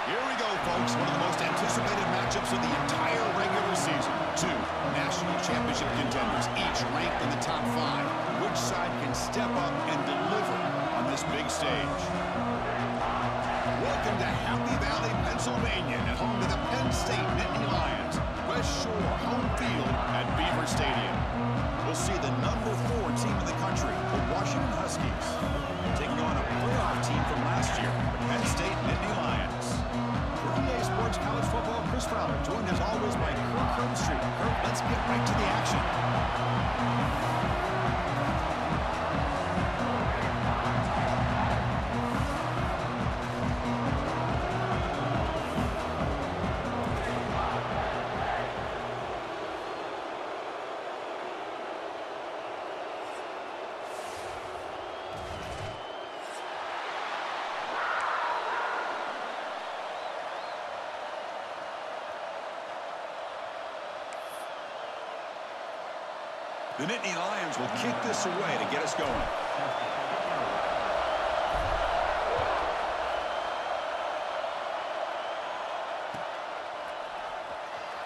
Here we go, folks. One of the most anticipated matchups of the entire regular season. Two national championship contenders, each ranked in the top 5. Which side can step up and deliver on this big stage? Welcome to Happy Valley, Pennsylvania, and home to the Penn State Nittany Lions. West Shore home field at Beaver Stadium. We'll see the number 4 team in the country, the Washington Huskies, taking on a playoff team from last year, the Penn State Nittany Lions. For EA Sports College Football, Chris Fowler, joined as always by Kirk Herbstreit. Kirk, let's get right to the action. The Nittany Lions will kick this away to get us going.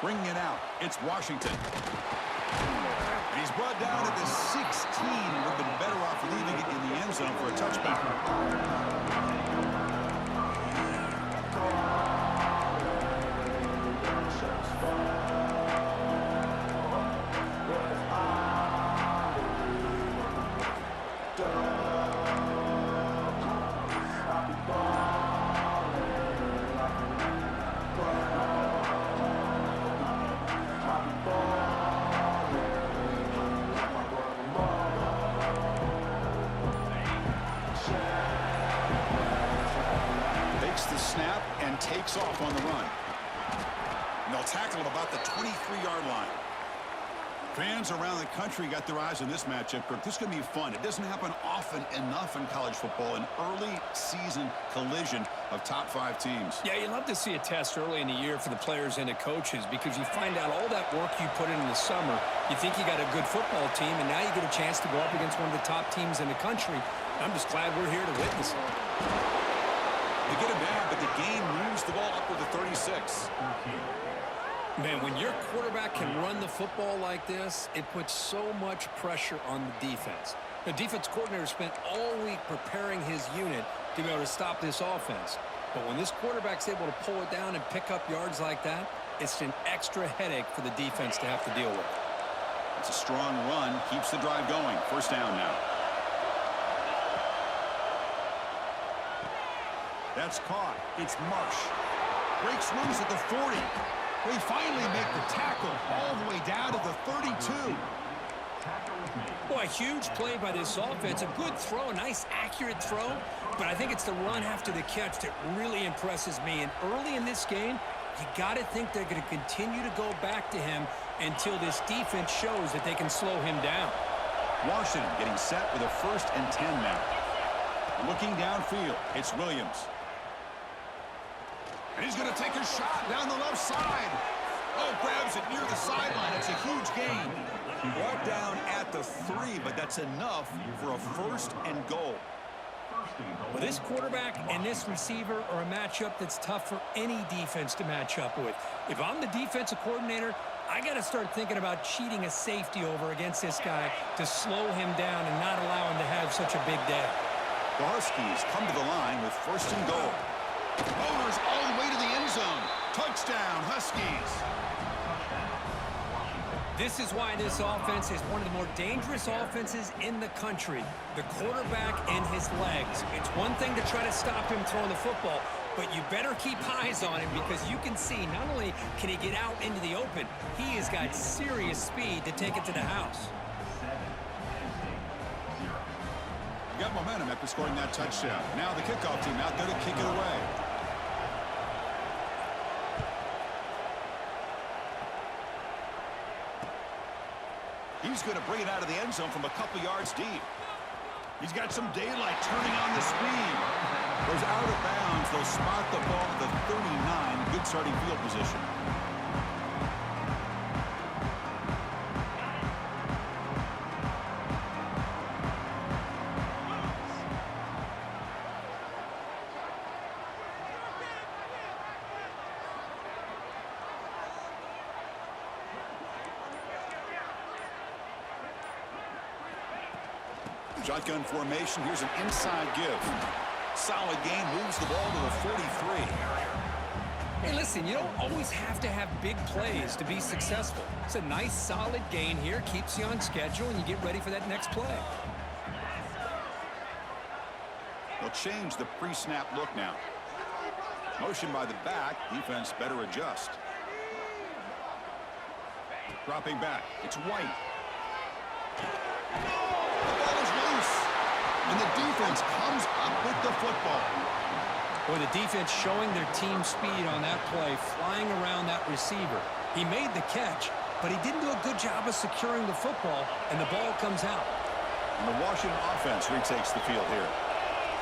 Bringing it out, it's Washington. And he's brought down at the 16. He would have been better off leaving it in the end zone for a touchback. Takes off on the run. And they'll tackle at about the 23-yard line. Fans around the country got their eyes on this matchup. This is going to be fun. It doesn't happen often enough in college football, an early season collision of top 5 teams. Yeah, you love to see a test early in the year for the players and the coaches because you find out all that work you put in the summer. You think you got a good football team, and now you get a chance to go up against one of the top teams in the country. I'm just glad we're here to witness it. They get it back, but the game moves the ball up to the 36. Man, when your quarterback can run the football like this, it puts so much pressure on the defense. The defense coordinator spent all week preparing his unit to be able to stop this offense. But when this quarterback's able to pull it down and pick up yards like that, it's an extra headache for the defense to have to deal with. It's a strong run, keeps the drive going. First down now. That's caught. It's Marsh. Breaks loose at the 40. They finally make the tackle all the way down to the 32. Boy, a huge play by this offense. A good throw, a nice accurate throw. But I think it's the run after the catch that really impresses me. And early in this game, You got to think they're going to continue to go back to him until this defense shows that they can slow him down. Washington getting set with a 1st and 10 now. Looking downfield, it's Williams. And he's going to take a shot down the left side. Oh, grabs it near the sideline. It's a huge gain. Brought down at the 3, but that's enough for a 1st and goal. Well, this quarterback and this receiver are a matchup that's tough for any defense to match up with. If I'm the defensive coordinator, I got to start thinking about cheating a safety over against this guy to slow him down and not allow him to have such a big day. The Huskies come to the line with 1st and goal. Motors all the way to the end zone. Touchdown, Huskies. This is why this offense is one of the more dangerous offenses in the country. The quarterback and his legs. It's one thing to try to stop him throwing the football, but you better keep eyes on him because you can see not only can he get out into the open, he has got serious speed to take it to the house. Got momentum after scoring that touchdown. Now the kickoff team out there to kick it away. He's going to bring it out of the end zone from a couple yards deep. He's got some daylight turning on the speed. Goes out of bounds. They'll spot the ball at the 39. Good starting field position. Shotgun formation. Here's an inside give. Solid gain. Moves the ball to the 43. Hey, listen, you don't always have to have big plays to be successful. It's a nice, solid gain here. Keeps you on schedule, and you get ready for that next play. They'll change the pre-snap look now. Motion by the back. Defense better adjust. Dropping back. It's White. And the defense comes up with the football. Boy, the defense showing their team speed on that play, flying around that receiver. He made the catch, but he didn't do a good job of securing the football, and the ball comes out. And the Washington offense retakes the field here.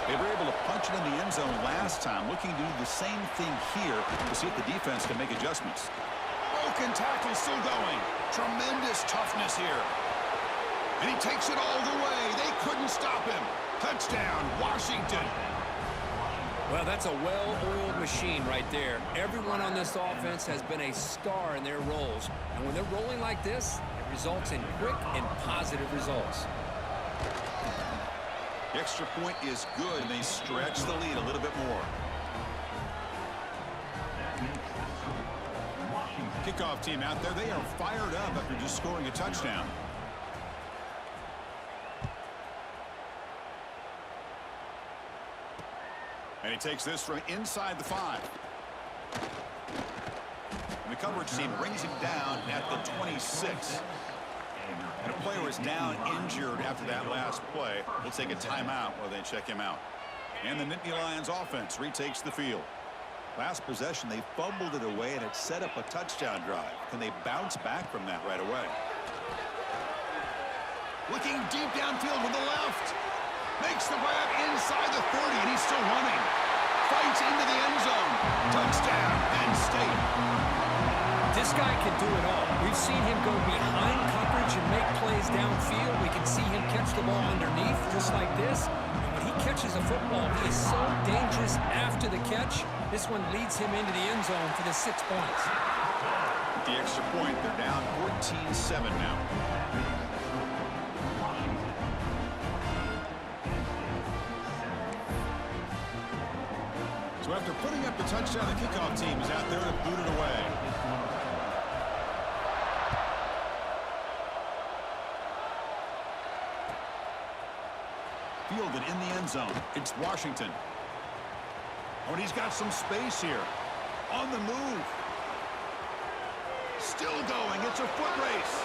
They were able to punch it in the end zone last time, looking to do the same thing here to see if the defense can make adjustments. Broken tackle still going. Tremendous toughness here. And he takes it all the way. They couldn't stop him. Touchdown, Washington. Well, that's a well-oiled machine right there. Everyone on this offense has been a star in their roles. And when they're rolling like this, it results in quick and positive results. The extra point is good, and they stretch the lead a little bit more. Kickoff team out there. They are fired up after just scoring a touchdown. And he takes this from inside the 5. And the coverage team brings him down at the 26. And a player is down injured after that last play. We'll take a timeout while they check him out. And the Nittany Lions offense retakes the field. Last possession, they fumbled it away, and it set up a touchdown drive. Can they bounce back from that right away? Looking deep downfield with the left. Makes the grab inside the 30, and he's still running. Fights into the end zone. Touchdown, Penn State. This guy can do it all. We've seen him go behind coverage and make plays downfield. We can see him catch the ball underneath just like this. And when he catches a football, he is so dangerous after the catch. This one leads him into the end zone for the 6 points. With the extra point, they're down 14-7 now. So after putting up the touchdown, the kickoff team is out there to boot it away. Fielded in the end zone. It's Washington. Oh, and he's got some space here. On the move. Still going. It's a foot race.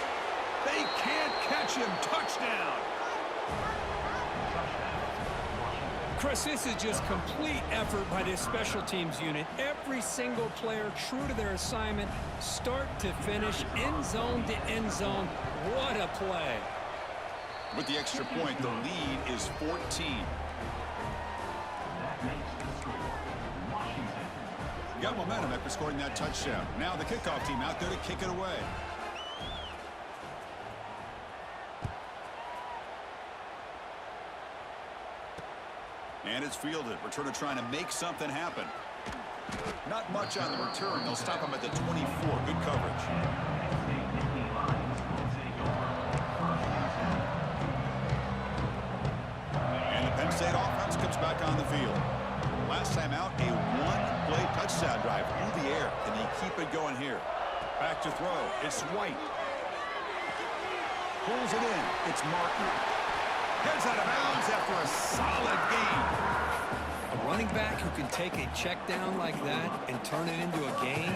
They can't catch him. Touchdown. Chris, this is just complete effort by this special teams unit. Every single player true to their assignment, start to finish, end zone to end zone. What a play. With the extra point, the lead is 14. Got momentum after scoring that touchdown. Now the kickoff team out there to kick it away. And it's fielded. Returner trying to make something happen. Not much on the return. They'll stop him at the 24. Good coverage. And the Penn State offense comes back on the field. Last time out, a one-play touchdown drive through the air. Can he keep it going here? Back to throw. It's White. Pulls it in. It's Martin. Gets out of bounds after a solid gain. A running back who can take a check down like that and turn it into a gain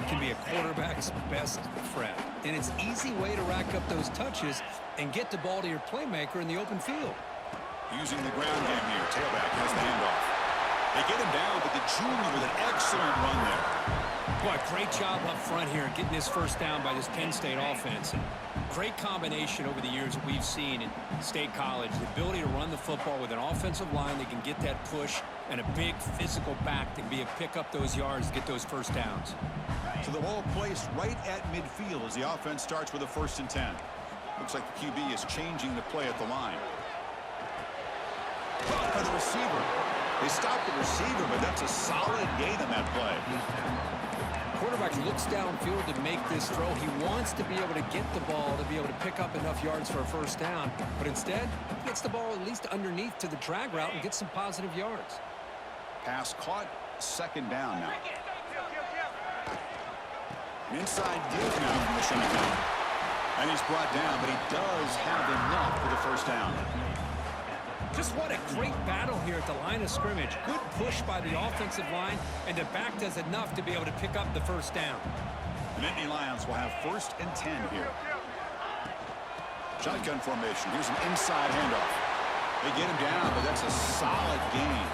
can be a quarterback's best friend. And it's an easy way to rack up those touches and get the ball to your playmaker in the open field. Using the ground game here. Tailback has the handoff. They get him down, but the junior with an excellent run there. Boy, great job up front here getting this first down by this Penn State offense. And great combination over the years that we've seen in State College. The ability to run the football with an offensive line that can get that push and a big physical back to be able to pick up those yards to get those first downs. So the ball placed right at midfield as the offense starts with a 1st and 10. Looks like the QB is changing the play at the line. Caught by the receiver. They stopped the receiver, but that's a solid gain on that play. Quarterback looks downfield to make this throw. He wants to be able to get the ball to be able to pick up enough yards for a first down, but instead he gets the ball at least underneath to the drag route and gets some positive yards. Pass caught, 2nd down now. An inside give now from the shotgun. And he's brought down, but he does have enough for the first down. Just what a great battle here at the line of scrimmage. Good push by the offensive line, and the back does enough to be able to pick up the first down. The Nittany Lions will have 1st and 10 here. Shotgun formation. Here's an inside handoff. They get him down, but that's a solid gain.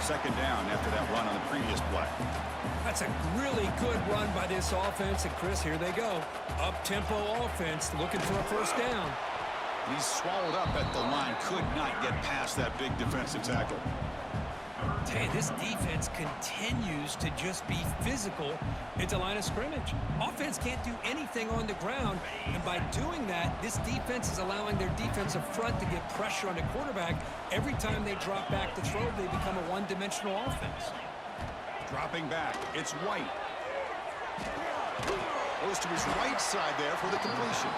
2nd down after that run on the previous play. That's a really good run by this offense. And, Chris, here they go. Up-tempo offense looking for a first down. He's swallowed up at the line. Could not get past that big defensive tackle. Hey, this defense continues to just be physical at the line of scrimmage. Offense can't do anything on the ground, and by doing that, this defense is allowing their defensive front to get pressure on the quarterback. Every time they drop back to throw, they become a one-dimensional offense. Dropping back, it's White. Goes to his right side there for the completion.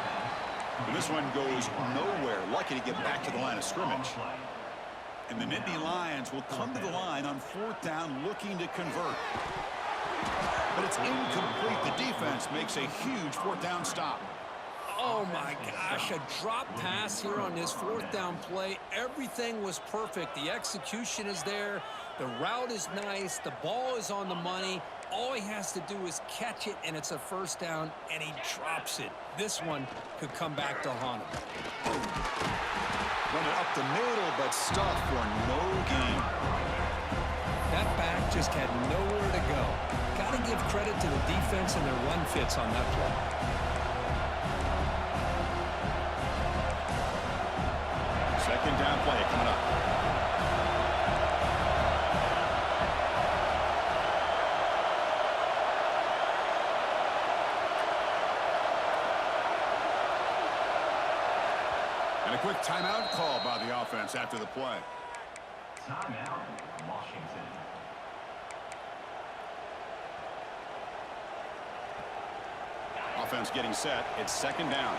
And this one goes nowhere. Lucky to get back to the line of scrimmage. And the Nittany Lions will come to the line on 4th down looking to convert. But it's incomplete. The defense makes a huge 4th down stop. Oh, my gosh, a drop pass here on this 4th down play. Everything was perfect. The execution is there. The route is nice. The ball is on the money. All he has to do is catch it, and it's a first down, and he drops it. This one could come back to haunt him. Run it up the middle, but stuffed for no gain. That back just had nowhere to go. Got to give credit to the defense and their run fits on that play. Second down play coming up. And a quick timeout call by the offense after the play. Timeout, Washington. Offense getting set. It's 2nd down.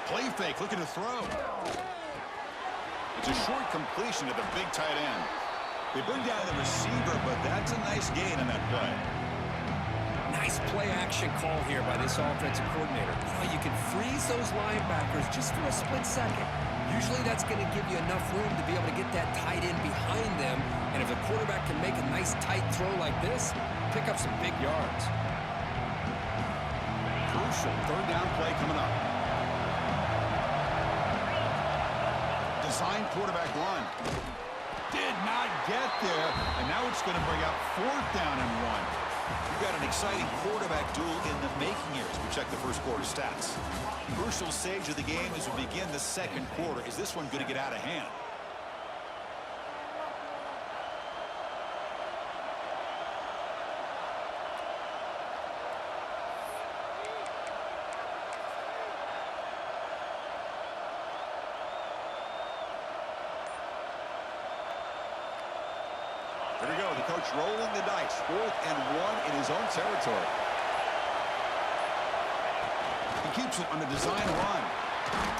Play fake, looking to throw. It's a short completion to the big tight end. They bring down the receiver, but that's a nice gain on that play. Nice play-action call here by this offensive coordinator. You can freeze those linebackers just for a split second. Usually that's going to give you enough room to be able to get that tight end behind them. And if the quarterback can make a nice tight throw like this, pick up some big yards. crucial third down play coming up. Design quarterback run. Did not get there, and now it's going to bring up fourth down and 1. You've got an exciting quarterback duel in the making here as we check the first quarter stats. Crucial stage of the game as we begin the second quarter. Is this one going to get out of hand? There we go, the coach rolling the dice. 4th and 1 in his own territory. He keeps it on the design run.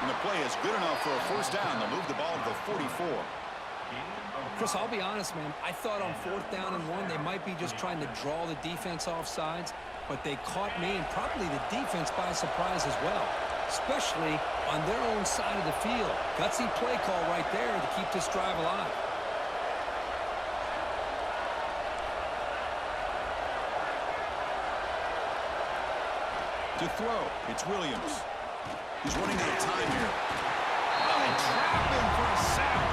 And the play is good enough for a first down. They'll move the ball to the 44. Chris, I'll be honest, man. I thought on 4th down and 1, they might be just trying to draw the defense off sides, but they caught me and probably the defense by surprise as well, especially on their own side of the field. Gutsy play call right there to keep this drive alive. To throw, it's Williams. He's running out of time here. Oh, and trap him for a sack.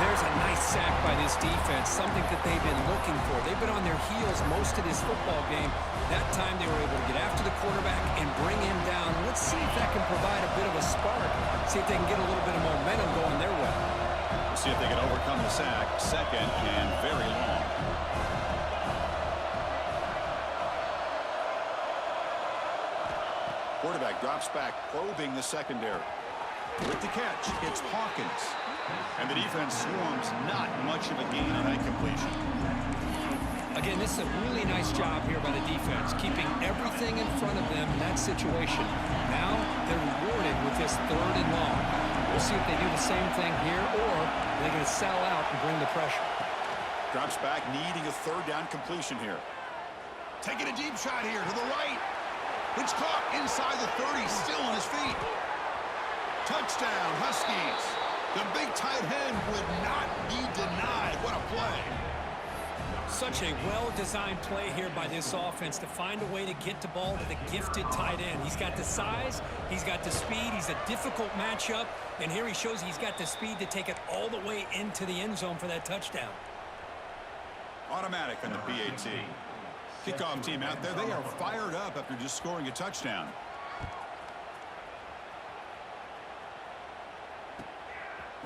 There's a nice sack by this defense, something that they've been looking for. They've been on their heels most of this football game. That time they were able to get after the quarterback and bring him down. Let's see if that can provide a bit of a spark. See if they can get a little bit of momentum going their way. We'll see if they can overcome the sack. Second and very long. Quarterback drops back, probing the secondary. With the catch, it's Hawkins. And the defense swarms, not much of a gain on that completion. Again, this is a really nice job here by the defense, keeping everything in front of them in that situation. Now they're rewarded with this 3rd and long. We'll see if they do the same thing here, or they're going to sell out and bring the pressure. Drops back, needing a 3rd down completion here. Taking a deep shot here to the right. It's caught inside the 30, still on his feet. Touchdown, Huskies. The big tight end would not be denied. What a play. Such a well-designed play here by this offense to find a way to get the ball to the gifted tight end. He's got the size, he's got the speed, he's a difficult matchup, and here he shows he's got the speed to take it all the way into the end zone for that touchdown. Automatic on the PAT. Kickoff team out there, they are fired up after just scoring a touchdown.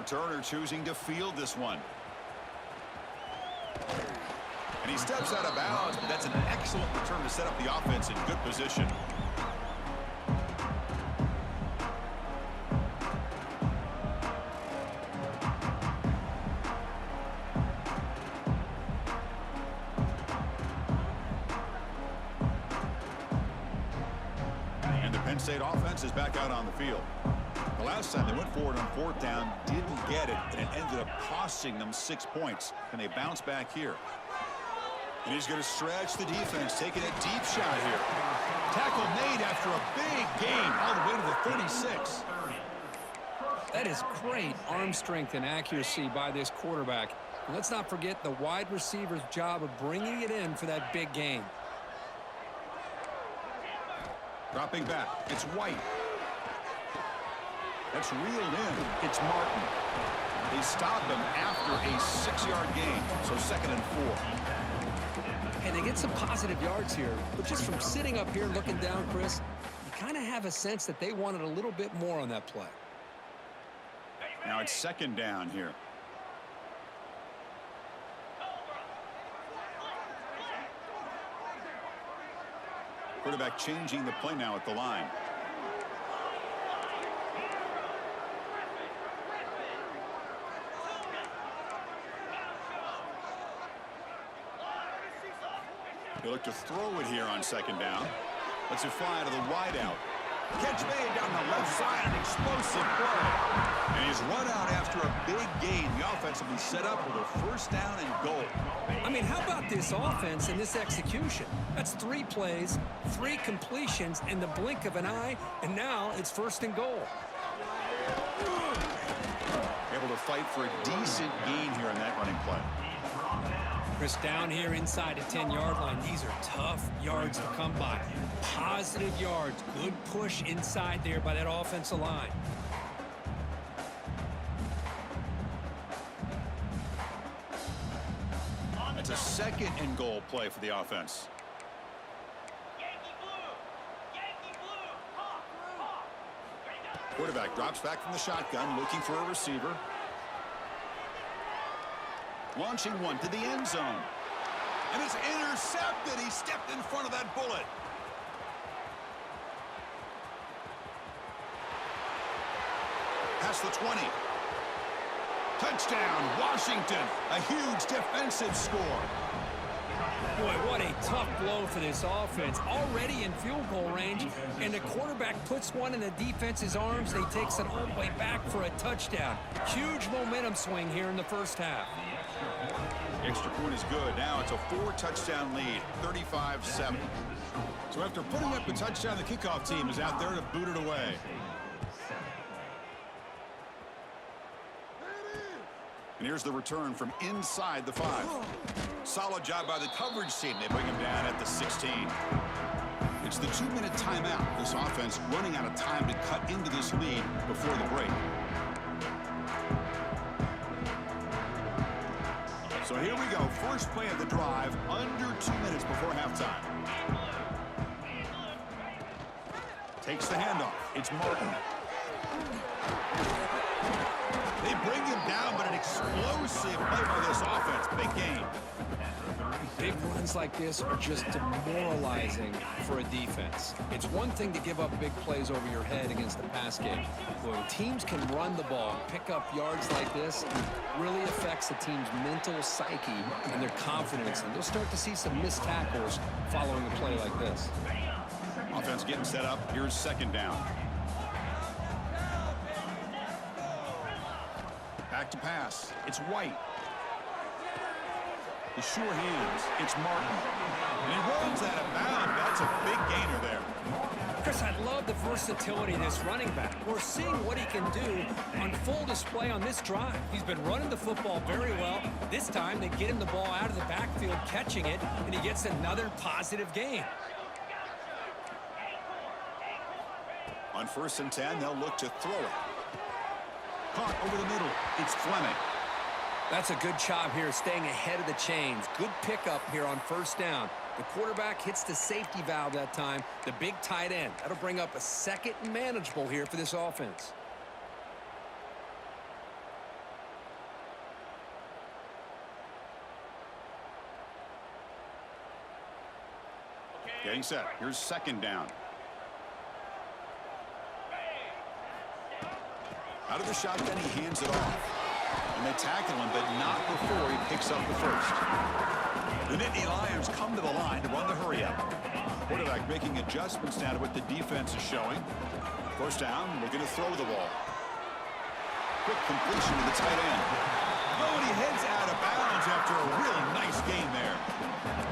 Returner choosing to field this one. And he steps out of bounds, but that's an excellent return to set up the offense in good position. And the Penn State offense is back out on the field. The last time they went forward on 4th down, didn't get it, and it ended up costing them 6 points. Can they bounce back here? And he's going to stretch the defense, taking a deep shot here. Tackle made after a big gain, all the way to the 36. That is great arm strength and accuracy by this quarterback. And let's not forget the wide receiver's job of bringing it in for that big gain. Dropping back, it's White. That's reeled in. It's Martin. They stop him after a 6-yard gain, so 2nd and 4. And they get some positive yards here, but just from sitting up here looking down, Chris, you kind of have a sense that they wanted a little bit more on that play. Now it's 2nd down here. Quarterback changing the play now at the line. They look to throw it here on 2nd down. Lets it fly to the wideout. Catch made down the left side, an explosive play. And he's run out after a big gain. The offense will be set up with a 1st down and goal. I mean, how about this offense and this execution? That's 3 plays, 3 completions in the blink of an eye, and now it's 1st and goal. Able to fight for a decent gain here in that running play. Chris, down here inside the 10-yard line, these are tough yards to come by. Positive yards, good push inside there by that offensive line. It's a second and goal play for the offense. Quarterback drops back from the shotgun, looking for a receiver. Launching one to the end zone. And it's intercepted. He stepped in front of that bullet. Past the 20. Touchdown, Washington. A huge defensive score. Boy, what a tough blow for this offense. Already in field goal range, and the quarterback puts one in the defense's arms. They takes it all the way back for a touchdown. Huge momentum swing here in the first half. The extra point is good. Now it's a 4-touchdown lead, 35-7. So after putting up a touchdown, the kickoff team is out there to boot it away. And here's the return from inside the 5. Solid job by the coverage team. They bring him down at the 16. It's the 2-minute timeout. This offense running out of time to cut into this lead before the break. So here we go. First play of the drive, under 2 minutes before halftime. Takes the handoff. It's Martin. They bring him down, but an explosive play by this offense. Big game. Big runs like this are just demoralizing for a defense. It's one thing to give up big plays over your head against the pass game. When teams can run the ball, pick up yards like this, it really affects the team's mental psyche and their confidence. And you'll start to see some missed tackles following a play like this. Offense getting set up. Here's second down. Back to pass. It's White. The sure hands. It's Martin. And he runs out of bounds. That's a big gainer there. Chris, I love the versatility of this running back. We're seeing what he can do on full display on this drive. He's been running the football very well. This time, they get him the ball out of the backfield, catching it, and he gets another positive gain. On 1st and 10, they'll look to throw it. Caught over the middle. It's Fleming. That's a good job here, staying ahead of the chains. Good pickup here on 1st down. The quarterback hits the safety valve that time, the big tight end. That'll bring up a second and manageable here for this offense. Getting set. Here's second down. Out of the shotgun, he hands it off. And they tackle him, but not before he picks up the first. The Nittany Lions come to the line to run the hurry-up. Quarterback making adjustments now to what the defense is showing. 1st down, looking to throw the ball. Quick completion to the tight end. Oh, and he heads out of bounds after a really nice game there.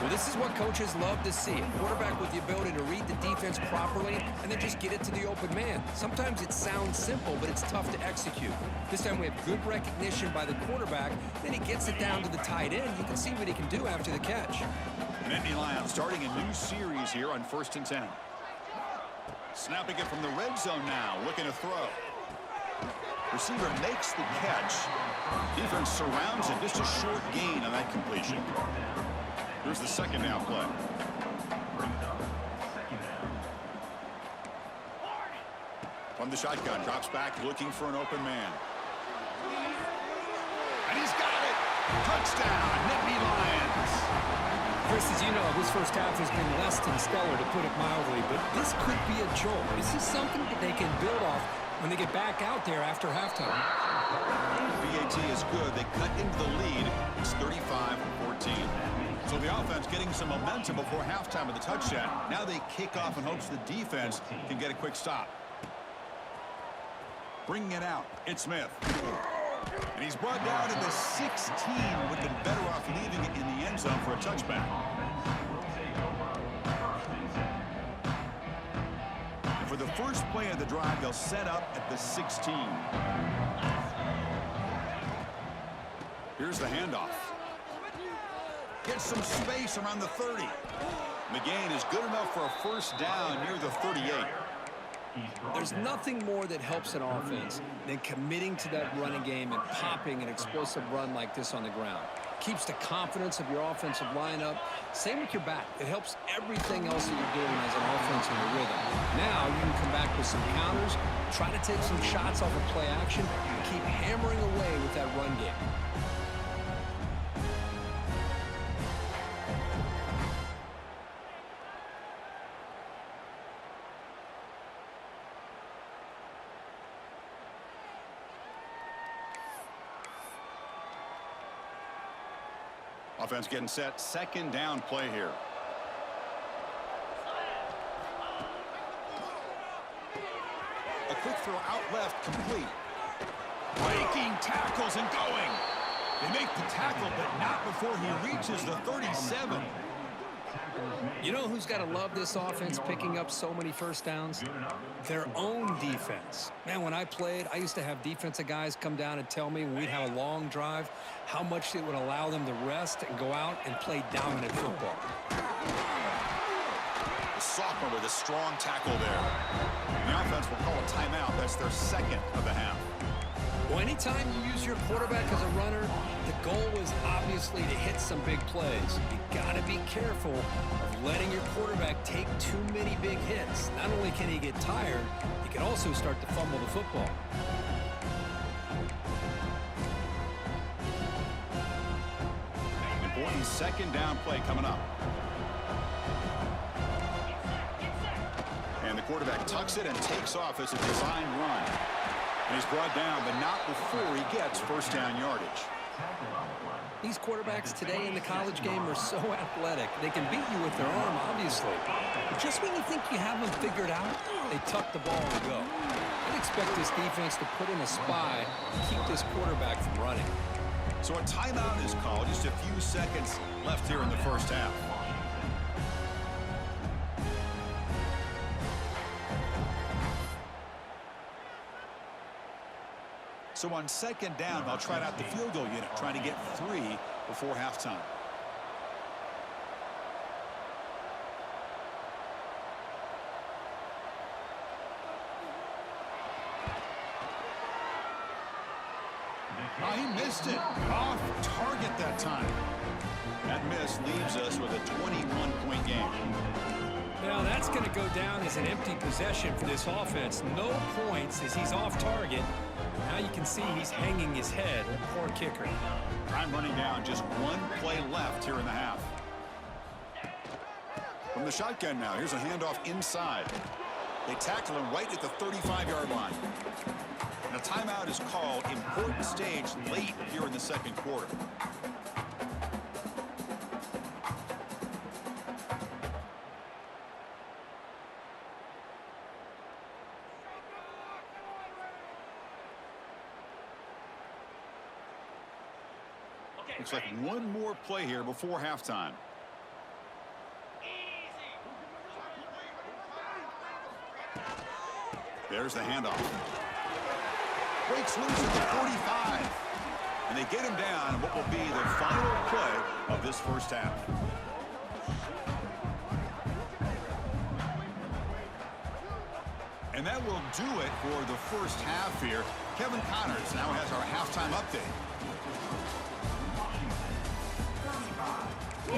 Well, this is what coaches love to see. A quarterback with the ability to read the defense properly and then just get it to the open man. Sometimes it sounds simple, but it's tough to execute. This time we have good recognition by the quarterback. Then he gets it down to the tight end. You can see what he can do after the catch. Nittany Lions starting a new series here on 1st and 10. Snapping it from the red zone now, looking to throw. Receiver makes the catch. Defense surrounds him. Just a short gain on that completion. Here's the second down play. From the shotgun, drops back, looking for an open man. And he's got it! Touchdown, Nittany Lions! Chris, as you know, this first half has been less than stellar, to put it mildly, but this could be a jolt. This is something that they can build off when they get back out there after halftime. BAT is good. They cut into the lead. It's 35-14. So the offense getting some momentum before halftime with the touchdown. Now they kick off in hopes the defense can get a quick stop. Bringing it out, it's Smith. And he's brought down to the 16. Would have been better off leaving it in the end zone for a touchback. And for the first play of the drive, they'll set up at the 16. Here's the handoff. Gets some space around the 30. The gain is good enough for a first down near the 38. There's nothing more that helps an offense than committing to that running game and popping an explosive run like this on the ground. Keeps the confidence of your offensive lineup. Same with your back. It helps everything else that you're doing as an offense in your rhythm. Now you can come back with some counters, try to take some shots off of play action, and keep hammering away with that run game. Offense getting set. Second down play here. A quick throw out left, complete. Breaking tackles and going. They make the tackle, but not before he reaches the 37. You know who's got to love this offense picking up so many first downs? Their own defense. Man, when I played, I used to have defensive guys come down and tell me when we'd have a long drive how much it would allow them to rest and go out and play dominant football. The sophomore with a strong tackle there. The offense will call a timeout. That's their second of the half. Well, anytime you use your quarterback as a runner, the goal is obviously to hit some big plays. You got to be careful of letting your quarterback take too many big hits. Not only can he get tired, he can also start to fumble the football. Important second down play coming up. And the quarterback tucks it and takes off as a design run. And he's brought down, but not before he gets first down yardage. These quarterbacks today in the college game are so athletic. They can beat you with their arm, obviously. But just when you think you have them figured out, they tuck the ball and go. I'd expect this defense to put in a spy and keep this quarterback from running. So a timeout is called. Just a few seconds left here in the first half. So on second down, they'll try out the field goal unit, trying to get 3 before halftime. Oh, he missed it. Off target that time. That miss leaves us with a 21-point game. Now that's going to go down as an empty possession for this offense. No points as he's off target. Now you can see he's hanging his head. Poor kicker. Time running down. Just one play left here in the half. From the shotgun now. Here's a handoff inside. They tackle him right at the 35-yard line. And a timeout is called. Important stage late here in the second quarter. Looks like one more play here before halftime. There's the handoff. Breaks loose at the 45. And they get him down in what will be the final play of this first half. And that will do it for the first half here. Kevin Connors now has our halftime update. The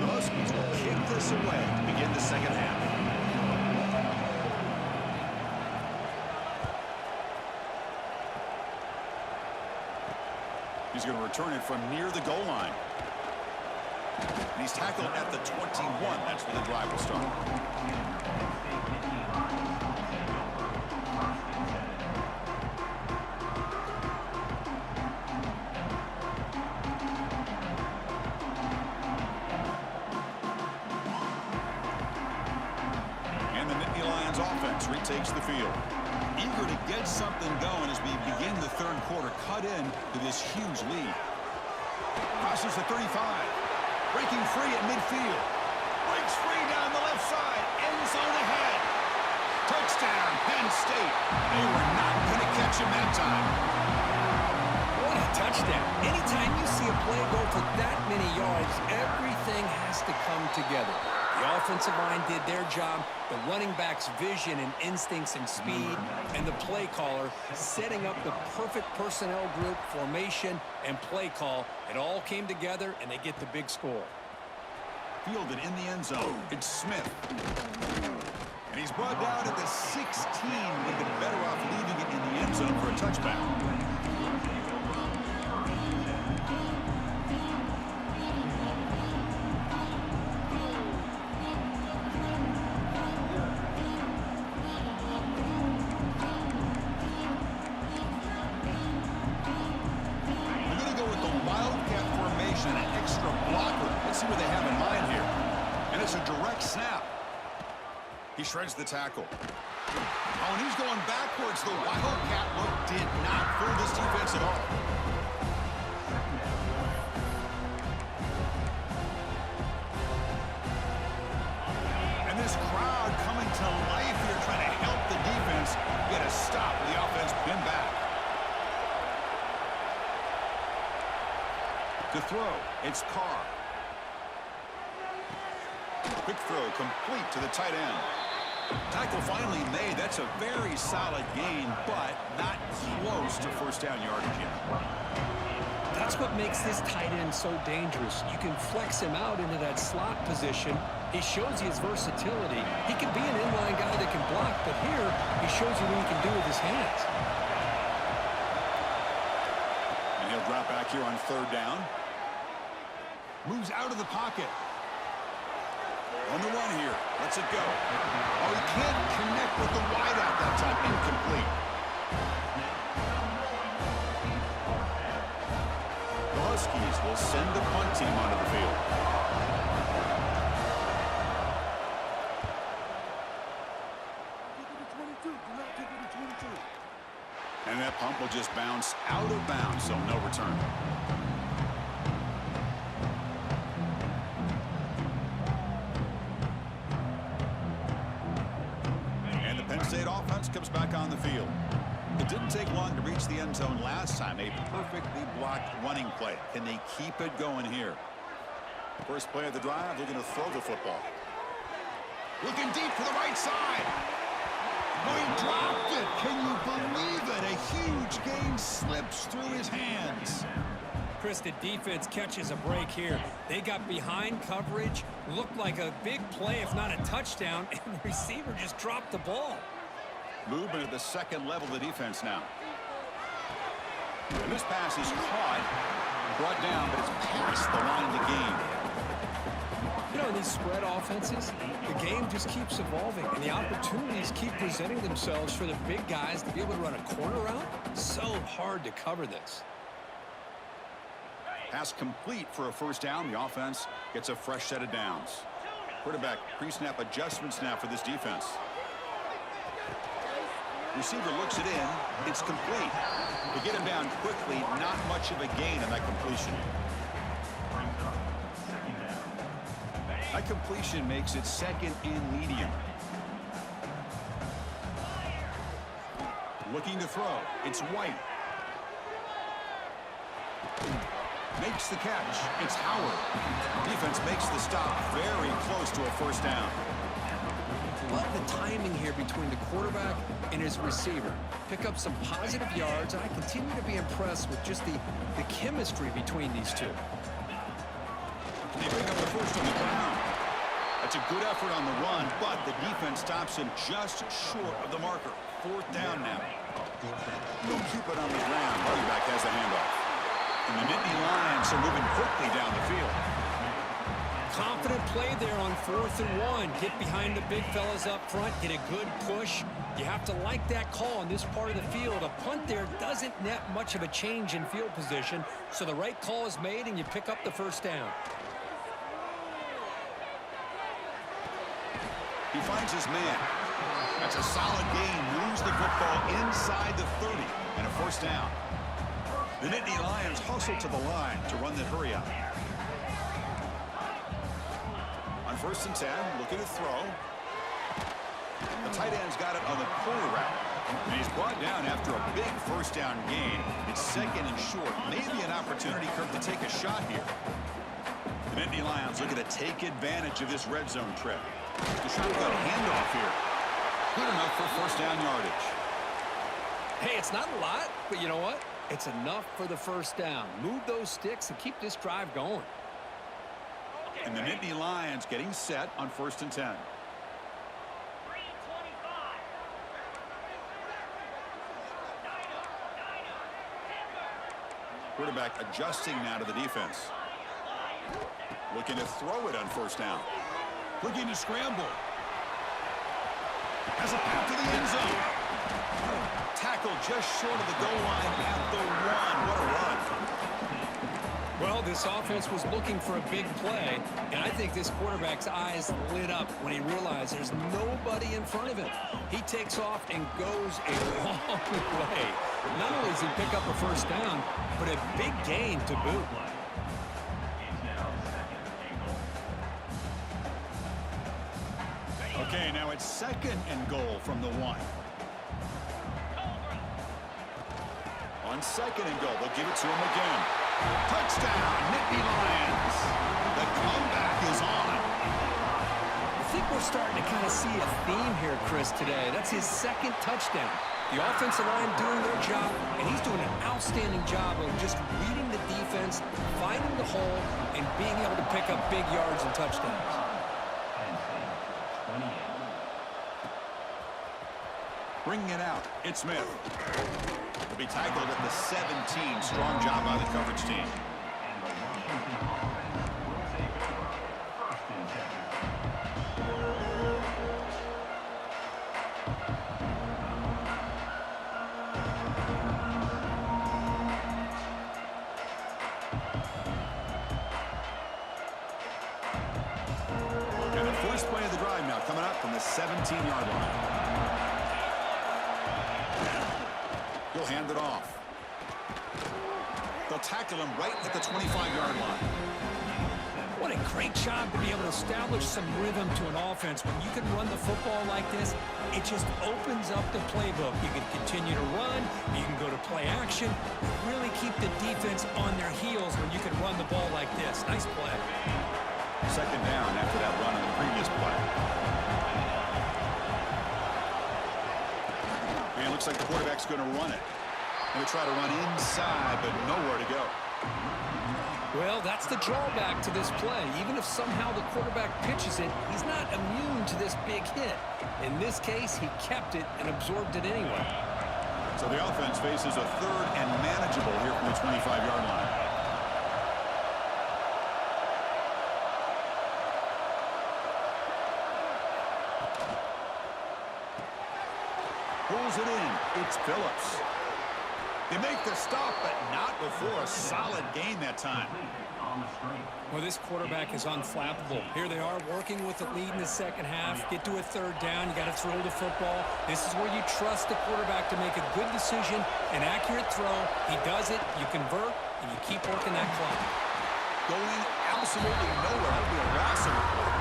Huskies will kick this away to begin the second half. He's going to return it from near the goal line. And he's tackled at the 21. That's where the drive will start. Takes the field. Eager to get something going as we begin the third quarter. Cut in to this huge lead. Crosses the 35. Breaking free at midfield. Breaks free down the left side. End zone ahead. Touchdown, Penn State. They were not going to catch him that time. What a Touchdown. Anytime you see a play go for that many yards, everything has to come together. The offensive line did their job, the running back's vision and instincts and speed, and the play caller setting up the perfect personnel group, formation, and play call. It all came together, and they get the big score. Fielded in the end zone. It's Smith. And he's brought down at the 16. Would have been better off leaving it in the end zone for a touchback. And an extra blocker. Let's see what they have in mind here. And it's a direct snap. He shreds the tackle. Oh, and he's going backwards. The Wildcat look did not fool this defense at all. And this crowd coming to life here, trying to help the defense get a stop. The offense pinned back. To throw, it's Carr. Quick throw complete to the tight end. Tackle finally made. That's a very solid gain, but not close to first down yardage yet. That's what makes this tight end so dangerous. You can flex him out into that slot position. He shows you his versatility. He can be an inline guy that can block, but here he shows you what he can do with his hands. And he'll drop back here on third down. Moves out of the pocket. On the run here. Lets it go. Oh, he can't connect with the wideout that time. Incomplete. The Huskies will send the punt team onto the field. And that punt will just bounce out of bounds, so no return. State offense comes back on the field. It didn't take long to reach the end zone last time. A perfectly blocked running play. Can they keep it going here? First play of the drive, they're going to throw the football. Looking deep to the right side. Oh, he dropped it. Can you believe it? A huge gain slips through his hands. Chris, the defense catches a break here. They got behind coverage, looked like a big play, if not a touchdown, and the receiver just dropped the ball. Movement at the second level of the defense now. And this pass is caught, brought down, but it's past the line to gain. You know, in these spread offenses, the game just keeps evolving, and the opportunities keep presenting themselves for the big guys to be able to run a corner route. So hard to cover this. Pass complete for a first down. The offense gets a fresh set of downs. Quarterback pre-snap adjustments now for this defense. Receiver looks it in. It's complete. To get him down quickly, not much of a gain on that completion. That completion makes it second and medium. Looking to throw. It's White. Makes the catch. It's Howard. Defense makes the stop very close to a first down. Love the timing here between the quarterback and his receiver. Pick up some positive yards, and I continue to be impressed with just the chemistry between these two. They pick up the first on the ground. That's a good effort on the run, but the defense stops him just short of the marker. Fourth down now. They'll keep it on the ground. Running back has the handoff. And the Nittany Lions are moving quickly down the field. Confident play there on 4th and 1. Get behind the big fellas up front. Get a good push. You have to like that call on this part of the field. A punt there doesn't net much of a change in field position, so the right call is made and you pick up the first down. He finds his man. That's a solid gain. Moves the football inside the 30 and a first down. The Nittany Lions hustle to the line to run the hurry out. On 1st and 10, looking to throw. The tight end's got it on the corner route. And he's brought down after a big first down gain. It's second and short. Maybe an opportunity, Kirk, to take a shot here. The Nittany Lions looking to take advantage of this red zone trip. The shotgun handoff here. Good enough for first down yardage. Hey, it's not a lot, but you know what? It's enough for the first down. Move those sticks and keep this drive going. And the Nittany Lions getting set on 1st and 10. Quarterback adjusting now to the defense. Looking to throw it on first down. Looking to scramble. Has a path to the end zone. Tackle just short of the goal line at the 1. What a run. Well, this offense was looking for a big play, and I think this quarterback's eyes lit up when he realized there's nobody in front of him. He takes off and goes a long way. Not only does he pick up a first down, but a big gain to boot. Okay, now it's 2nd and goal from the 1. On 2nd and goal, they'll give it to him again. Touchdown, Nittany Lions. The comeback is on. I think we're starting to kind of see a theme here, Chris, today. That's his 2nd touchdown. The offensive line doing their job, and he's doing an outstanding job of just reading the defense, finding the hole, and being able to pick up big yards and touchdowns. Bringing it out, it's Smith. He'll be tackled at the 17. Strong job by the coverage team. And the first play of the drive now coming up from the 17-yard line. He'll hand it off. They'll tackle him right at the 25-yard line. What a great job to be able to establish some rhythm to an offense. When you can run the football like this, it just opens up the playbook. You can continue to run. You can go to play action. Really keep the defense on their heels when you can run the ball like this. Nice play. 2nd down after that run on the previous play. And it looks like the quarterback's going to run it. Going to try to run inside, but nowhere to go. Well, that's the drawback to this play. Even if somehow the quarterback pitches it, he's not immune to this big hit. In this case, he kept it and absorbed it anyway. So the offense faces a 3rd and manageable here from the 25-yard line. Pulls it in. It's Phillips. They make the stop, but not before a solid gain that time. Well, this quarterback is unflappable. Here they are working with the lead in the 2nd half. Get to a 3rd down. You got to throw the football. This is where you trust the quarterback to make a good decision, an accurate throw. He does it. You convert, and you keep working that clock. Going absolutely nowhere. That'll be a loss of it.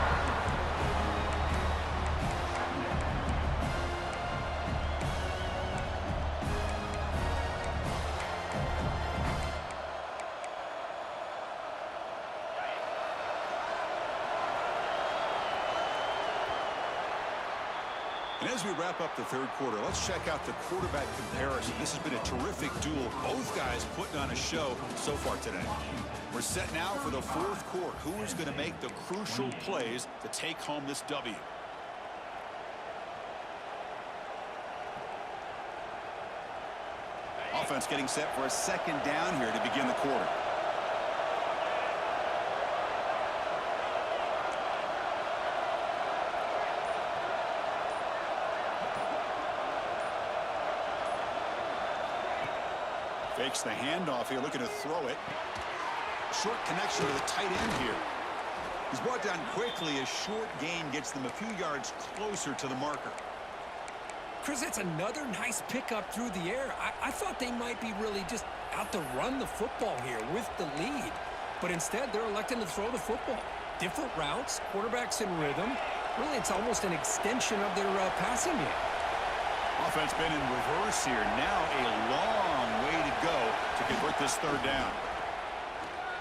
And as we wrap up the 3rd quarter, let's check out the quarterback comparison. This has been a terrific duel. Both guys putting on a show so far today. We're set now for the 4th quarter. Who is going to make the crucial plays to take home this W? Offense getting set for a 2nd down here to begin the quarter. Fakes the handoff here, looking to throw it. Short connection to the tight end here. He's brought down quickly. A short gain gets them a few yards closer to the marker. Chris, that's another nice pickup through the air. I thought they might be really just out to run the football here with the lead. But instead, they're electing to throw the football. Different routes, quarterbacks in rhythm. Really, it's almost an extension of their passing game. Offense been in reverse here. Now a long way to go to convert this third down.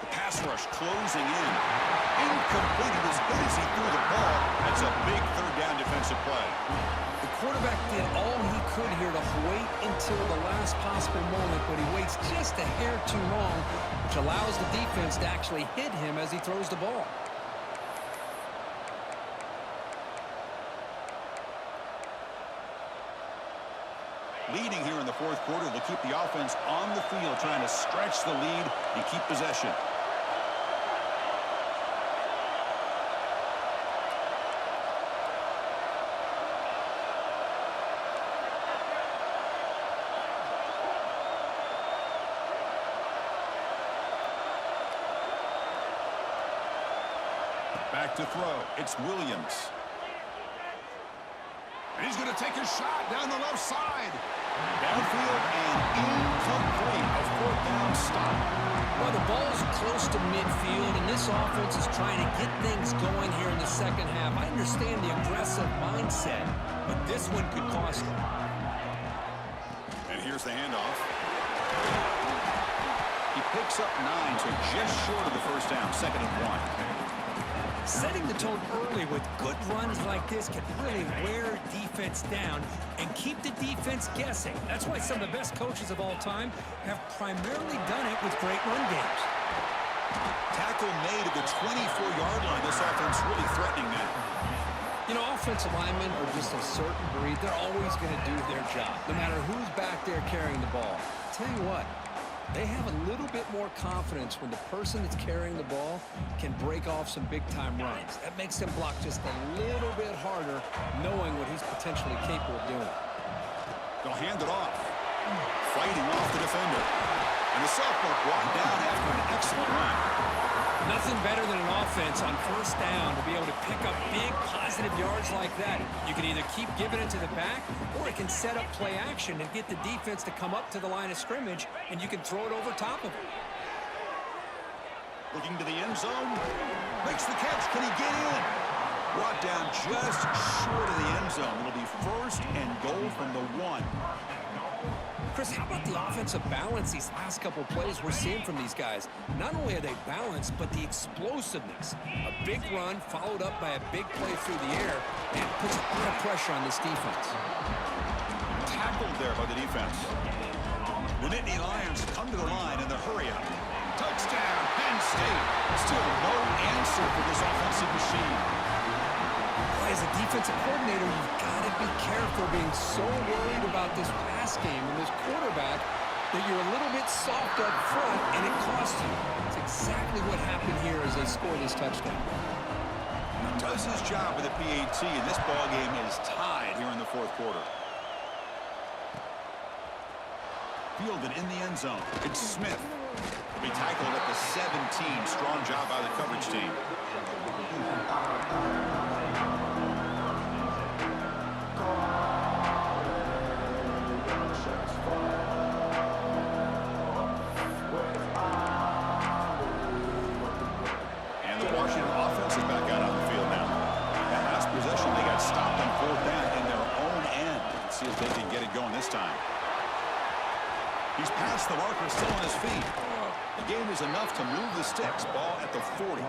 The pass rush closing in. Incomplete. As good as he threw the ball, that's a big third down defensive play. The quarterback did all he could here to wait until the last possible moment, but he waits just a hair too long, which allows the defense to actually hit him as he throws the ball. Leading here in the fourth quarter will keep the offense on the field, trying to stretch the lead and keep possession. Back to throw. It's Williams. And he's going to take a shot down the left side. Downfield and incomplete. A fourth down stop. Well, the ball's close to midfield, and this offense is trying to get things going here in the second half. I understand the aggressive mindset, but this one could cost them. And here's the handoff. He picks up 9, so just short of the first down. 2nd and 1. Setting the tone early with good runs like this can really wear defense down and keep the defense guessing. That's why some of the best coaches of all time have primarily done it with great run games. Tackle made at the 24-yard line. This offense really threatening that. You know, offensive linemen are just a certain breed. They're always going to do their job, no matter who's back there carrying the ball. I'll tell you what. They have a little bit more confidence when the person that's carrying the ball can break off some big-time runs. That makes them block just a little bit harder, knowing what he's potentially capable of doing. They'll hand it off. Fighting off the defender. And the sophomore brought down after an excellent run. Nothing better than an offense on first down to be able to pick up big positive yards like that. You can either keep giving it to the back, or it can set up play action and get the defense to come up to the line of scrimmage, and you can throw it over top of it. Looking to the end zone. Makes the catch. Can he get in? Brought down just short of the end zone. It'll be 1st and goal from the 1. Chris, how about the offensive balance these last couple plays we're seeing from these guys? Not only are they balanced, but the explosiveness. A big run followed up by a big play through the air, and puts a lot of pressure on this defense. Tackled there by the defense. The Nittany Lions come to the line in the hurry-up. Touchdown, Penn State. Still no answer for this offensive machine. As a defensive coordinator, you've got to be careful being so worried about this pass game and this quarterback that you're a little bit soft up front, and it costs you. It's exactly what happened here as they score this touchdown. He does his job with the PAT, and this ball game is tied here in the fourth quarter. Fielded in the end zone. It's Smith. He'll be tackled at the 17. Strong job by the coverage team. And the Washington offense is back out on the field now. That last possession, they got stopped on 4th down in their own end. Let's see if they can get it going this time. He's past the marker, still on his feet. The game is enough to move the sticks. Ball at the 40.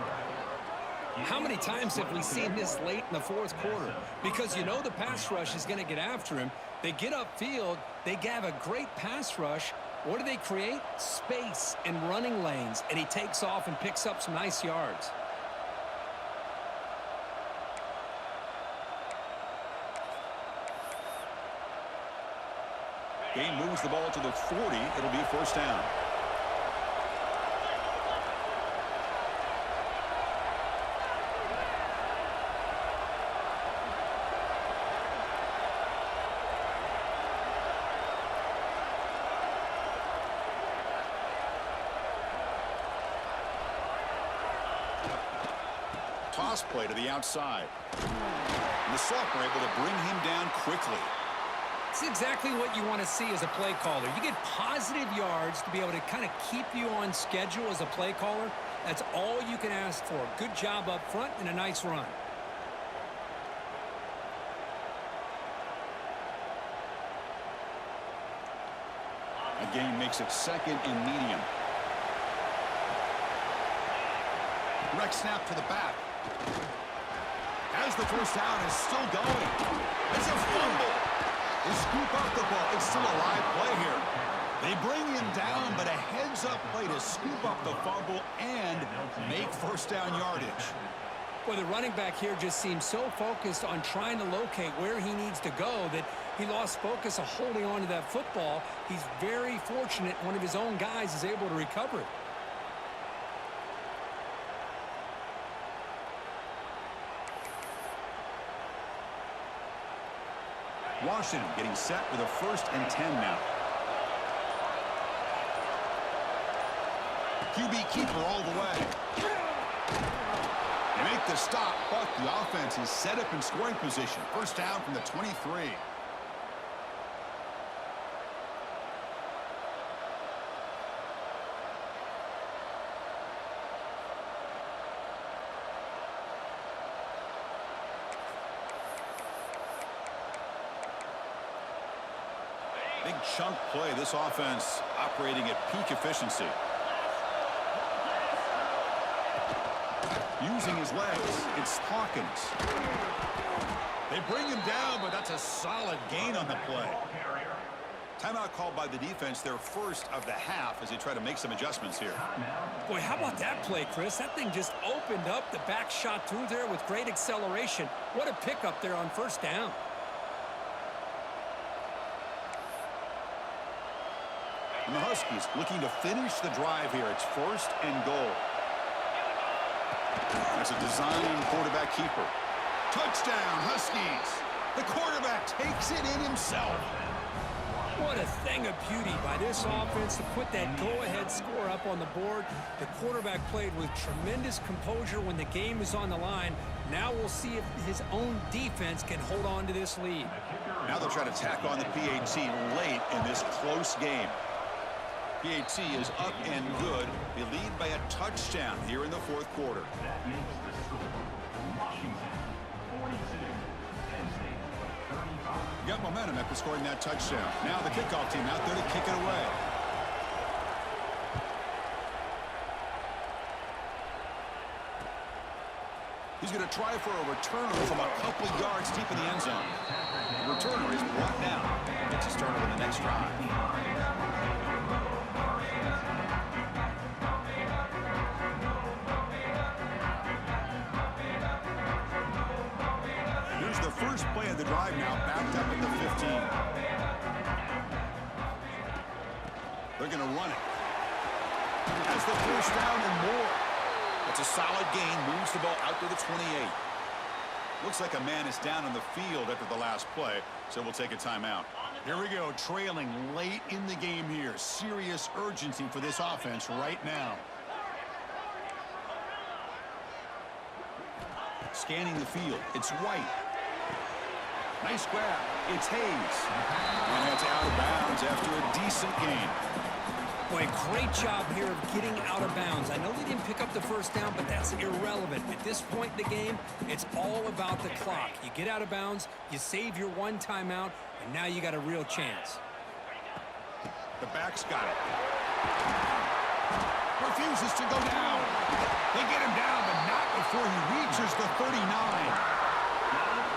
How many times have we seen this late in the fourth quarter? Because you know the pass rush is going to get after him. They get upfield. They have a great pass rush. What do they create? Space and running lanes. And he takes off and picks up some nice yards. Game moves the ball to the 40. It'll be 1st down. Toss play to the outside. And the sophomore able to bring him down quickly. It's exactly what you want to see as a play caller. You get positive yards to be able to kind of keep you on schedule as a play caller. That's all you can ask for. Good job up front and a nice run. A gain makes it second and medium. Direct snap to the back. As the first down is still going. It's a fumble. They scoop up the ball. It's still a live play here. They bring him down, but a heads-up play to scoop up the fumble and make first down yardage. Well, the running back here just seems so focused on trying to locate where he needs to go that he lost focus of holding on to that football. He's very fortunate one of his own guys is able to recover it. Washington getting set with a 1st and 10 now. QB keeper all the way. They make the stop, but the offense is set up in scoring position. First down from the 23. Big chunk play. This offense operating at peak efficiency. Using his legs, it's Hawkins. They bring him down, but that's a solid gain on the play. Timeout called by the defense, their first of the half, as they try to make some adjustments here. Boy, how about that play, Chris? That thing just opened up. The back shot through there with great acceleration. What a pickup there on first down. And the Huskies looking to finish the drive here. It's 1st and goal. That's a design quarterback keeper. Touchdown, Huskies. The quarterback takes it in himself. What a thing of beauty by this offense to put that go-ahead score up on the board. The quarterback played with tremendous composure when the game was on the line. Now we'll see if his own defense can hold on to this lead. Now they'll try to tack on the PAT late in this close game. PAT is up and good. They lead by a touchdown here in the 4th quarter. That makes the score Washington 42, Penn State 35. Got momentum after scoring that touchdown. Now the kickoff team out there to kick it away. He's going to try for a return from a couple of yards deep in the end zone. The returner is brought down. Gets a start on the next drive. Here's the first play of the drive now, backed up at the 15. They're going to run it. That's the first down and more. That's a solid gain, moves the ball out to the 28. Looks like a man is down on the field after the last play, so we'll take a timeout. Here we go, trailing late in the game here. Serious urgency for this offense right now. Scanning the field, it's White. Nice grab, it's Hayes. And that's out of bounds after a decent gain. Boy, great job here of getting out of bounds. I know they didn't pick up the first down, but that's irrelevant. At this point in the game, it's all about the clock. You get out of bounds, you save your one timeout, and now you got a real chance. The back's got it. Refuses to go down. They get him down, but not before he reaches the 39.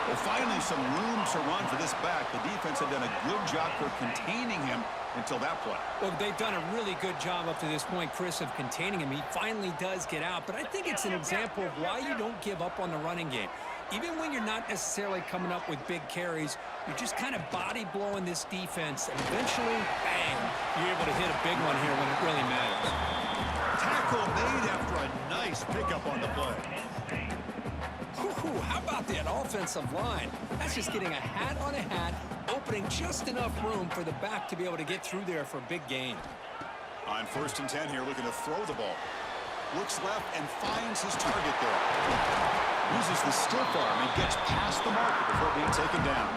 Well, finally, some room to run for this back. The defense had done a good job for containing him until that play. Well, they've done a really good job up to this point, Chris, of containing him. He finally does get out, but I think it's an example of why you don't give up on the running game. Even when you're not necessarily coming up with big carries, you're just kind of body blowing this defense, and eventually, bang, you're able to hit a big one here when it really matters. Tackle made after a nice pickup on the play. Ooh, how about that offensive line? That's just getting a hat on a hat, opening just enough room for the back to be able to get through there for a big gain. On 1st and 10 here, looking to throw the ball. Looks left and finds his target there. Uses the stiff arm and gets past the marker before being taken down.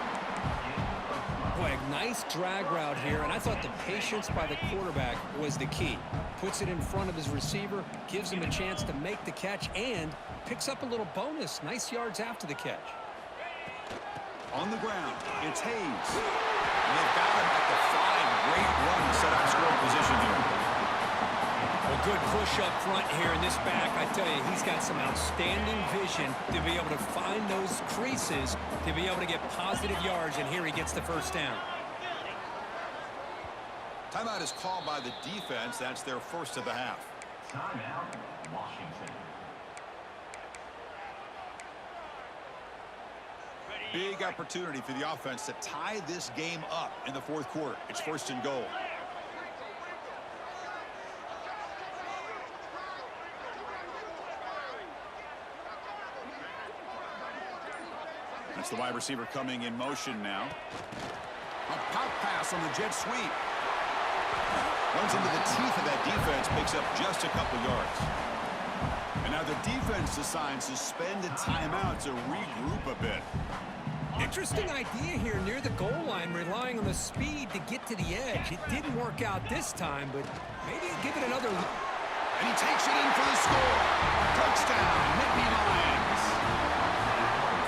Boy, a nice drag route here, and I thought the patience by the quarterback was the key. Puts it in front of his receiver, gives him a chance to make the catch, and picks up a little bonus. Nice yards after the catch. On the ground, it's Hayes. And they've got him at the 5. Great run to set up score. Good push up front here in this back. I tell you, he's got some outstanding vision to be able to find those creases, to be able to get positive yards, and here he gets the first down. Timeout is called by the defense. That's their first of the half. Timeout, Washington. Big opportunity for the offense to tie this game up in the fourth quarter. It's first and goal. That's the wide receiver coming in motion now. A pop pass on the jet sweep. Runs into the teeth of that defense, picks up just a couple yards. And now the defense decides to spend a timeout to regroup a bit. Interesting idea here near the goal line, relying on the speed to get to the edge. It didn't work out this time, but maybe give it another. And he takes it in for the score. Touchdown, Nittany Lions.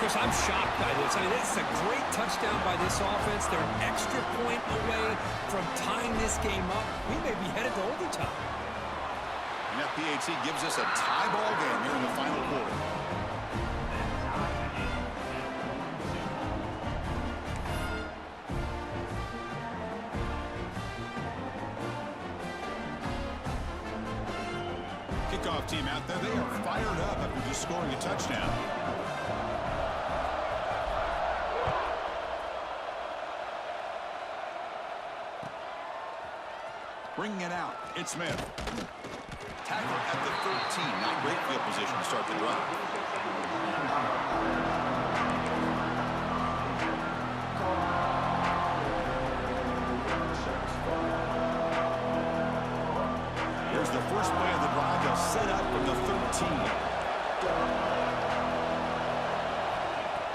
Chris, I'm shocked by this. I mean, it's a great touchdown by this offense. They're an extra point away from tying this game up. We may be headed to overtime. And that PAT gives us a tie ball game here in the final quarter. Kickoff team out there. They are fired up after just scoring a touchdown. Bringing it out, it's Smith. Tackle at the 13. Not great field position to start the drive. Here's the first play of the drive. They'll set up from the 13.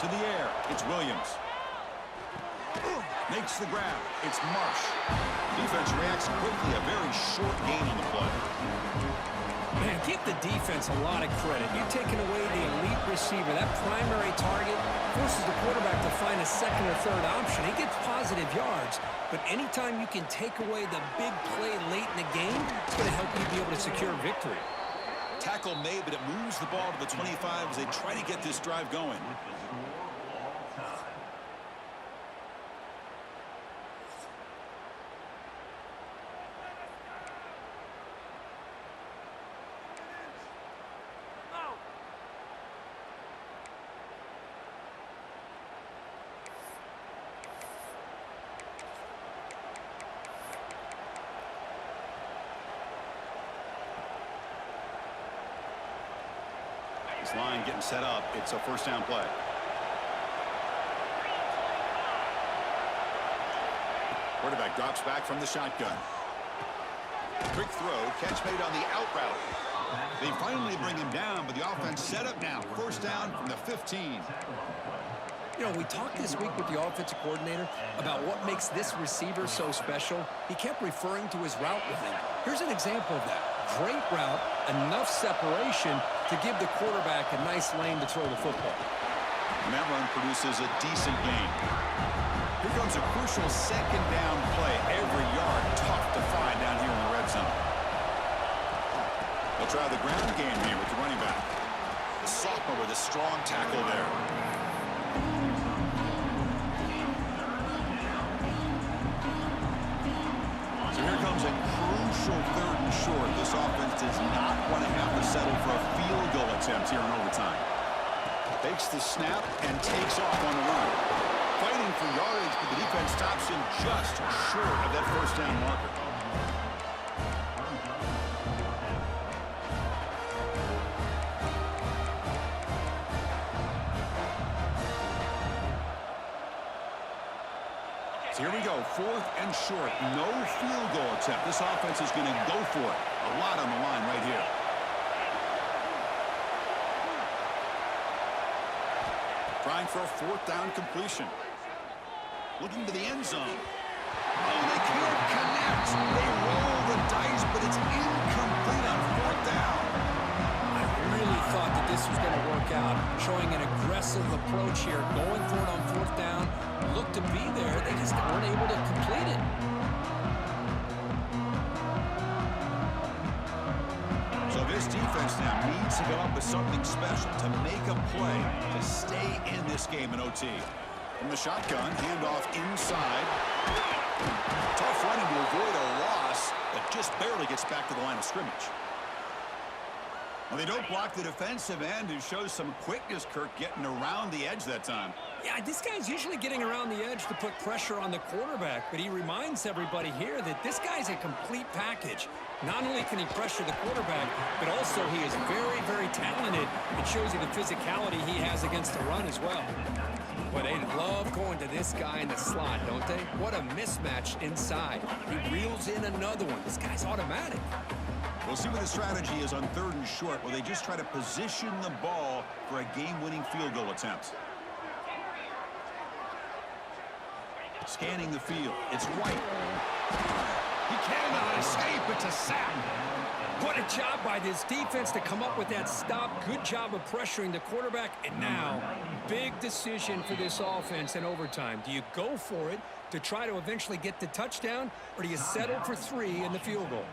To the air, it's Williams. Makes the grab. It's Marsh. Defense reacts quickly. A very short gain on the play. Man, give the defense a lot of credit. You're taking away the elite receiver. That primary target forces the quarterback to find a second or third option. He gets positive yards, but anytime you can take away the big play late in the game, it's going to help you be able to secure victory. Tackle made, but it moves the ball to the 25 as they try to get this drive going. This line getting set up. It's a first down play. Quarterback drops back from the shotgun. Quick throw, catch made on the out route. They finally bring him down, but the offense set up now. First down from the 15. You know, we talked this week with the offensive coordinator about what makes this receiver so special. He kept referring to his route with him. Here's an example of that. Great route, enough separation to give the quarterback a nice lane to throw the football. And that run produces a decent gain. Here comes a crucial second down play. Every yard tough to find down here in the red zone. They'll try the ground game here with the running back. The sophomore with a strong tackle there. So here comes a crucial third and short. This offense does not want to have to settle for a field goal attempt here in overtime. Takes the snap and takes off on the run. Fighting for yardage, but the defense stops him just short of that first down marker. So here we go, fourth and short. No field goal attempt. This offense is going to go for it. A lot on the line right here. Trying for a fourth down completion. Looking to the end zone. Oh, they can't connect. They roll the dice, but it's incomplete on fourth down. I really thought that this was going to work out, showing an aggressive approach here, going for it on fourth down. Looked to be there. They just weren't able to complete it. So this defense now needs to come up with something special to make a play to stay in this game in OT. From the shotgun, handoff inside. Tough running to avoid a loss, but just barely gets back to the line of scrimmage. Well, they don't block the defensive end, who shows some quickness, Kirk, getting around the edge that time. Yeah, this guy's usually getting around the edge to put pressure on the quarterback, but he reminds everybody here that this guy's a complete package. Not only can he pressure the quarterback, but also he is very, very talented. It shows you the physicality he has against the run as well. Well, they love going to this guy in the slot, don't they? What a mismatch inside. He reels in another one. This guy's automatic. We'll see what the strategy is on 3rd and short, where they just try to position the ball for a game-winning field goal attempt. Scanning the field. It's White. He cannot escape. It's a sack. What a job by this defense to come up with that stop. Good job of pressuring the quarterback. And now, big decision for this offense in overtime. Do you go for it to try to eventually get the touchdown, or do you settle for 3 in the field goal?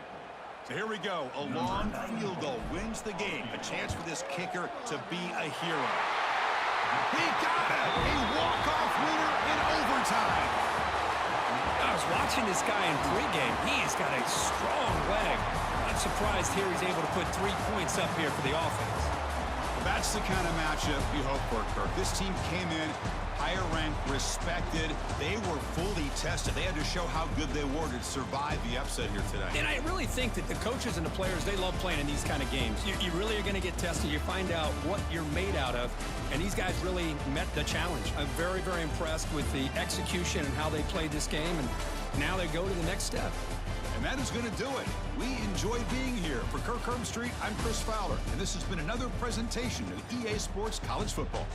So here we go. A long field goal wins the game. A chance for this kicker to be a hero. He got it! A walk-off winner in overtime. I was watching this guy in pregame. He's got a strong leg. I'm surprised here he's able to put 3 points up here for the offense. That's the kind of matchup you hope for, Kirk. This team came in higher ranked, respected. They were fully tested. They had to show how good they were to survive the upset here today. And I really think that the coaches and the players, they love playing in these kind of games. You really are going to get tested. You find out what you're made out of. And these guys really met the challenge. I'm very, very impressed with the execution and how they played this game. And now they go to the next step. And that is going to do it. We enjoyed being here. For Kirk Herbstreit, I'm Chris Fowler. And this has been another presentation of EA Sports College Football.